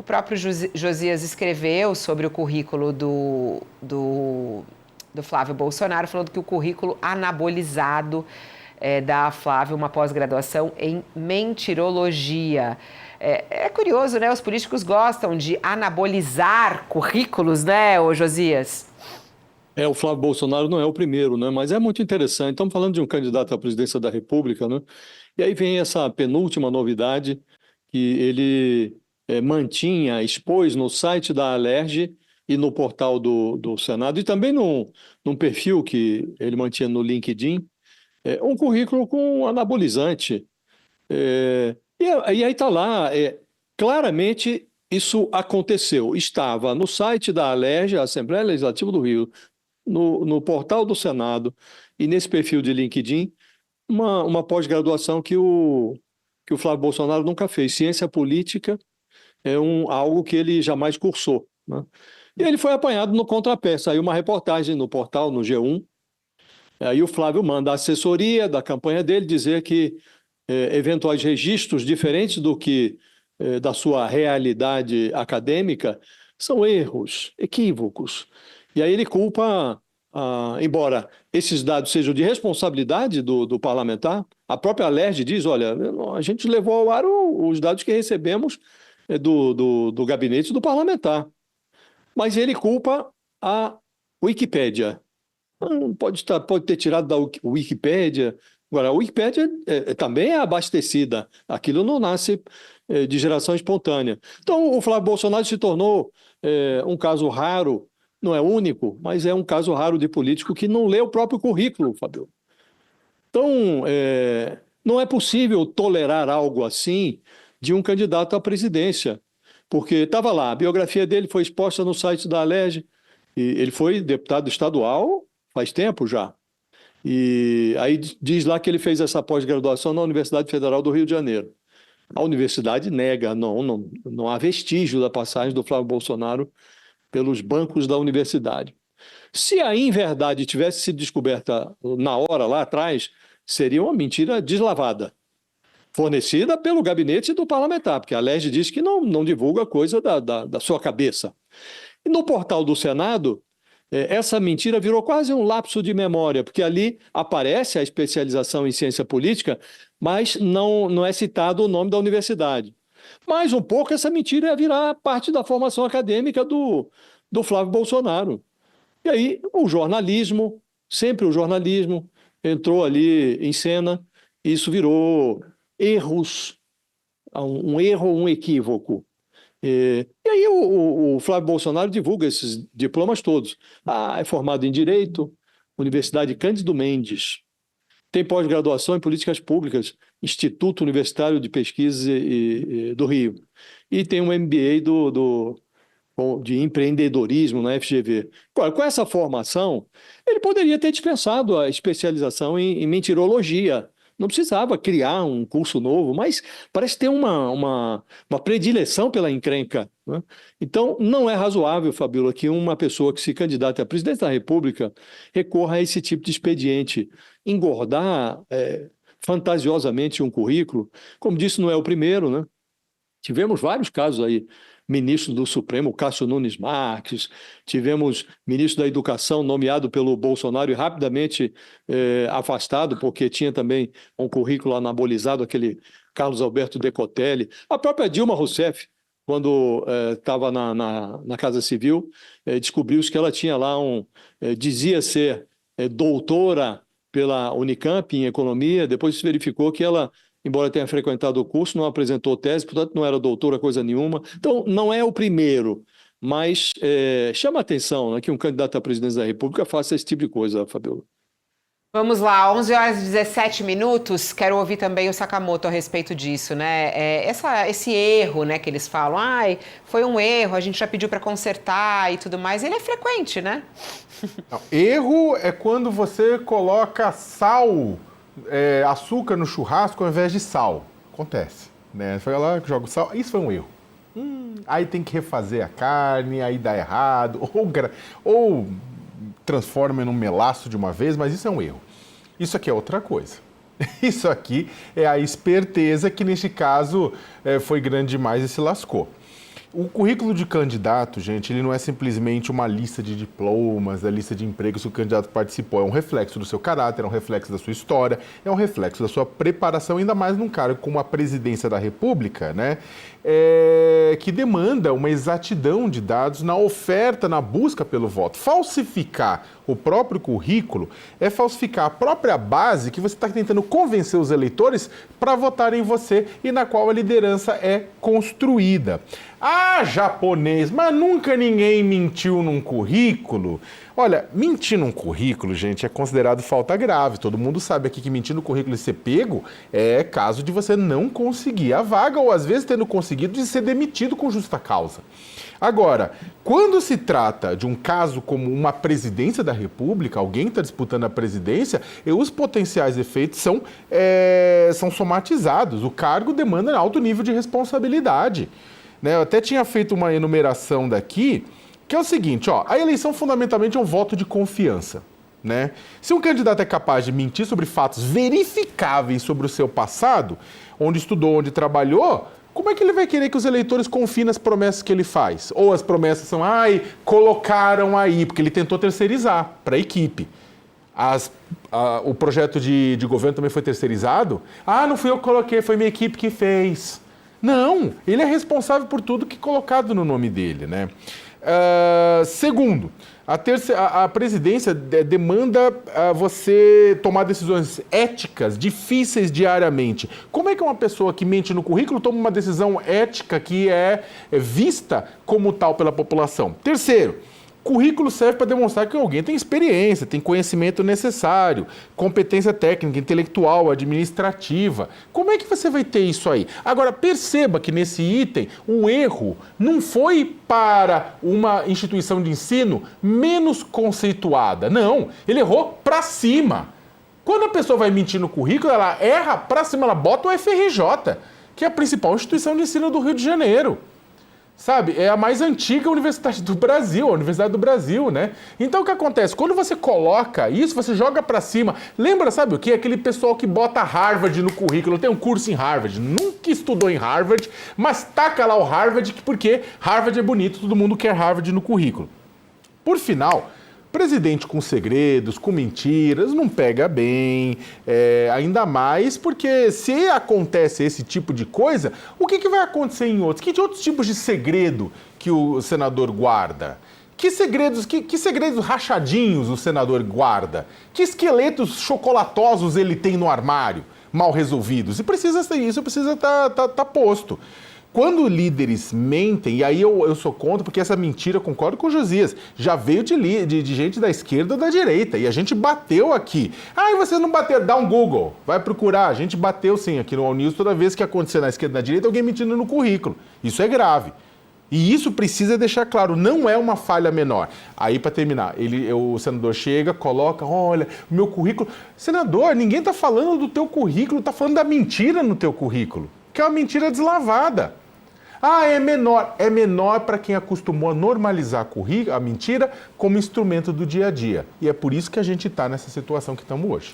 próprio Josias escreveu sobre o currículo do Flávio Bolsonaro, falando que o currículo anabolizado da Flávia uma pós-graduação em mentirologia. É curioso, né? Os políticos gostam de anabolizar currículos, né, ô Josias? O Flávio Bolsonaro não é o primeiro, né? Mas é muito interessante. Estamos falando de um candidato à presidência da República, né? E aí vem essa penúltima novidade que ele expôs no site da Alerj e no portal do Senado, e também num perfil que ele mantinha no LinkedIn, um currículo com anabolizante. E aí está lá, claramente isso aconteceu. Estava no site da Alerj, a Assembleia Legislativa do Rio, no portal do Senado e nesse perfil de LinkedIn, uma pós-graduação que o Flávio Bolsonaro nunca fez. Ciência política é algo que ele jamais cursou, né? E ele foi apanhado no contrapé. Saiu uma reportagem no portal, no G1. Aí o Flávio manda a assessoria da campanha dele dizer que eventuais registros diferentes do que da sua realidade acadêmica são erros, equívocos. E aí ele culpa, embora esses dados sejam de responsabilidade do parlamentar, a própria Alerj diz, olha, a gente levou ao ar os dados que recebemos do gabinete do parlamentar. Mas ele culpa a Wikipédia. Pode ter tirado da Wikipédia. Agora, a Wikipédia também é abastecida. Aquilo não nasce de geração espontânea. Então, o Flávio Bolsonaro se tornou um caso raro, não é único, mas é um caso raro de político que não lê o próprio currículo, Fabio. Então, não é possível tolerar algo assim de um candidato à presidência, porque estava lá, a biografia dele foi exposta no site da Alerj, e ele foi deputado estadual faz tempo já. E aí diz lá que ele fez essa pós-graduação na Universidade Federal do Rio de Janeiro. A universidade nega, não há vestígio da passagem do Flávio Bolsonaro pelos bancos da universidade. Se a inverdade tivesse sido descoberta na hora, lá atrás, seria uma mentira deslavada, fornecida pelo gabinete do parlamentar, porque a Alerj diz que não divulga coisa da sua cabeça. E no portal do Senado, essa mentira virou quase um lapso de memória, porque ali aparece a especialização em ciência política, mas não é citado o nome da universidade. Mais um pouco, essa mentira ia virar parte da formação acadêmica do Flávio Bolsonaro. E aí sempre o jornalismo, entrou ali em cena, e isso virou erros, um erro, um equívoco. E aí o Flávio Bolsonaro divulga esses diplomas todos. É formado em Direito, Universidade Cândido Mendes. Tem pós-graduação em Políticas Públicas, Instituto Universitário de Pesquisa do Rio. E tem um MBA de empreendedorismo na FGV. Com essa formação, ele poderia ter dispensado a especialização em mentirologia. Não precisava criar um curso novo, mas parece ter uma predileção pela encrenca, né? Então, não é razoável, Fabíola, que uma pessoa que se candidate à presidência da República recorra a esse tipo de expediente. Engordar fantasiosamente um currículo, como disse, não é o primeiro, né? Tivemos vários casos aí, ministro do Supremo, Cássio Nunes Marques, tivemos ministro da Educação nomeado pelo Bolsonaro e rapidamente afastado, porque tinha também um currículo anabolizado, aquele Carlos Alberto Decotelli. A própria Dilma Rousseff, quando estava na Casa Civil, descobriu-se que ela tinha lá dizia ser doutora pela Unicamp em Economia, depois se verificou que ela, embora tenha frequentado o curso, não apresentou tese, portanto não era doutora coisa nenhuma. Então, não é o primeiro, mas chama a atenção, né, que um candidato à presidência da República faça esse tipo de coisa, Fabiola. Vamos lá, 11 horas e 17 minutos. Quero ouvir também o Sakamoto a respeito disso, né? Esse erro, né, que eles falam, foi um erro, a gente já pediu para consertar e tudo mais. Ele é frequente, né? Não, erro é quando você coloca açúcar no churrasco ao invés de sal. Acontece, né? Você vai lá, joga o sal, isso foi um erro. Aí tem que refazer a carne, aí dá errado, ou transforma num melaço de uma vez, mas isso é um erro. Isso aqui é outra coisa. Isso aqui é a esperteza que, neste caso, foi grande demais e se lascou. O currículo de candidato, gente, ele não é simplesmente uma lista de diplomas, a lista de empregos que o candidato participou. É um reflexo do seu caráter, é um reflexo da sua história, é um reflexo da sua preparação, ainda mais num cargo como a presidência da República, né? Que demanda uma exatidão de dados na oferta, na busca pelo voto. Falsificar o próprio currículo é falsificar a própria base que você está tentando convencer os eleitores para votarem em você e na qual a liderança é construída. Ah, japonês, mas nunca ninguém mentiu num currículo? Olha, mentir num currículo, gente, é considerado falta grave. Todo mundo sabe aqui que mentir no currículo e ser pego é caso de você não conseguir a vaga ou, às vezes, tendo conseguido, de ser demitido com justa causa. Agora, quando se trata de um caso como uma presidência da República, alguém está disputando a presidência, os potenciais efeitos são somatizados. O cargo demanda alto nível de responsabilidade. Eu até tinha feito uma enumeração daqui, que é o seguinte, a eleição fundamentalmente é um voto de confiança, né? Se um candidato é capaz de mentir sobre fatos verificáveis sobre o seu passado, onde estudou, onde trabalhou, como é que ele vai querer que os eleitores confiem nas promessas que ele faz? Ou as promessas são, colocaram aí, porque ele tentou terceirizar para a equipe. O projeto de governo também foi terceirizado? Não fui eu que coloquei, foi minha equipe que fez. Não, ele é responsável por tudo que é colocado no nome dele, né? Segundo, a presidência demanda você tomar decisões éticas difíceis diariamente. Como é que uma pessoa que mente no currículo toma uma decisão ética que é vista como tal pela população? Terceiro, currículo serve para demonstrar que alguém tem experiência, tem conhecimento necessário, competência técnica, intelectual, administrativa. Como é que você vai ter isso aí? Agora, perceba que nesse item, o erro não foi para uma instituição de ensino menos conceituada. Não, ele errou para cima. Quando a pessoa vai mentir no currículo, ela erra para cima, ela bota o FRJ, que é a principal instituição de ensino do Rio de Janeiro. Sabe, é a mais antiga universidade do Brasil, a Universidade do Brasil, né? Então o que acontece? Quando você coloca isso, você joga pra cima. Lembra, sabe o que? Aquele pessoal que bota Harvard no currículo. Tem um curso em Harvard, nunca estudou em Harvard, mas taca lá o Harvard porque Harvard é bonito, todo mundo quer Harvard no currículo. Por final, presidente com segredos, com mentiras, não pega bem, ainda mais porque se acontece esse tipo de coisa, o que vai acontecer em outros? Que outros tipos de segredo que o senador guarda? Que segredos rachadinhos o senador guarda? Que esqueletos chocolatosos ele tem no armário, mal resolvidos? E isso precisa tá posto. Quando líderes mentem, e aí eu sou contra, porque essa mentira, concordo com o Josias, já veio de gente da esquerda ou da direita, e a gente bateu aqui. E você não bateu, dá um Google, vai procurar. A gente bateu sim aqui no All News, toda vez que acontecer na esquerda e na direita, alguém mentindo no currículo. Isso é grave. E isso precisa deixar claro, não é uma falha menor. Aí, para terminar, o senador chega, coloca, olha, o meu currículo... Senador, ninguém está falando do teu currículo, está falando da mentira no teu currículo, que é uma mentira deslavada. É menor. É menor para quem acostumou a normalizar a mentira como instrumento do dia a dia. E é por isso que a gente está nessa situação que estamos hoje.